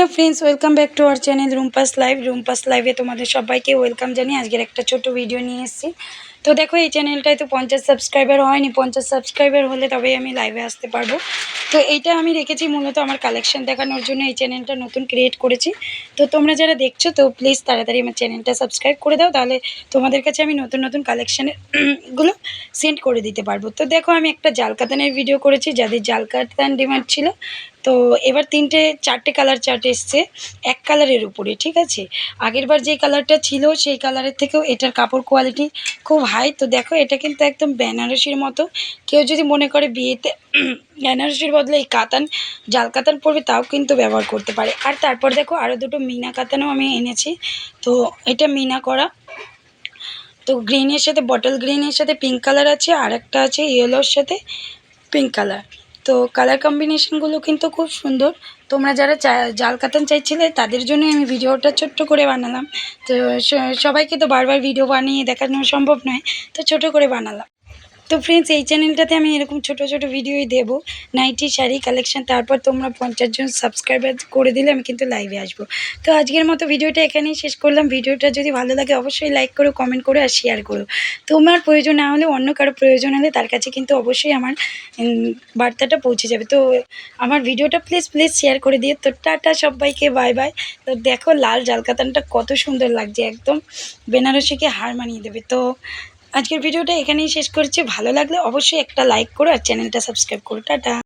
Hello friends, welcome back to our channel Rumpus লাইভে তোমাদের সবাইকে ওয়েলকাম জানিয়ে আজকের একটা ছোট ভিডিও নিয়ে এসেছি। তো দেখো, এই চ্যানেলটায় তো 50 সাবস্ক্রাইবার হয়নি। 50 সাবস্ক্রাইবার হলে তবেই আমি লাইভে আসতে পারবো। তো এইটা আমি রেখেছি মূলত আমার কালেকশন দেখানোর জন্য। এই চ্যানেলটা নতুন ক্রিয়েট করেছি। তো তোমরা যারা দেখছো তো প্লিজ তাড়াতাড়ি আমার চ্যানেলটা সাবস্ক্রাইব করে দাও, তাহলে তোমাদের কাছে আমি নতুন নতুন কালেকশানের গুলো সেন্ড করে দিতে পারবো। তো দেখো, আমি একটা জাল কাতানের ভিডিও করেছি, যাদের জাল কাতান ডিমান্ড ছিল। তো এবার 4টে কালার চার্ট এসছে এক কালারের উপরে, ঠিক আছে। আগেরবার যে কালারটা ছিল সেই কালারের থেকেও এটার কাপড় কোয়ালিটি খুব হাই। তো দেখো, এটা কিন্তু একদম বেনারসির মতো। কেউ যদি মনে করে বিয়েতে বেনারসির বদলে এই কাতান, জাল কাতান পরবে, তাও কিন্তু ব্যবহার করতে পারে। আর তারপর দেখো, আরও দুটো মিনা কাতানও আমি এনেছি। তো এটা মিনা করা। তো গ্রিনের সাথে, বটল গ্রিনের সাথে পিঙ্ক কালার আছে, আর একটা আছে ইয়েলোর সাথে পিঙ্ক কালার। তো কালার কম্বিনেশনগুলো কিন্তু খুব সুন্দর। তোমরা যারা জাল কাতান চাইছিলে তাদের জন্য আমি ভিডিওটা ছোট্ট করে বানালাম। তো সবাইকে তো বারবার ভিডিও বানিয়ে দেখানো সম্ভব নয়, তো ছোট করে বানালাম। তো ফ্রেন্ডস, এই চ্যানেলটাতে আমি এরকম ছোট ছোট ভিডিওই দেবো, নাইটি শাড়ি কালেকশন। তারপর তোমরা 50 জন সাবস্ক্রাইবার করে দিলে আমি কিন্তু লাইভে আসবো। তো আজকের মতো ভিডিওটা এখানেই শেষ করলাম। ভিডিওটা যদি ভালো লাগে অবশ্যই লাইক করো, কমেন্ট করো আর শেয়ার করো। তোমার প্রয়োজন না হলে অন্য কারো প্রয়োজন হলে তার কাছে কিন্তু অবশ্যই আমার বার্তাটা পৌঁছে যাবে। তো আমার ভিডিওটা প্লিজ শেয়ার করে দিও। তো টাটা সবাইকে, বাই বাই। তো দেখো, লাল জাল কাতানটা কত সুন্দর লাগছে, একদম বেনারসিকে হার মানিয়ে দেবে। তো আজকের ভিডিওটা এখানেই শেষ করছি। ভালো লাগলে অবশ্যই একটা লাইক করো আর চ্যানেলটা সাবস্ক্রাইব করো। টাটা।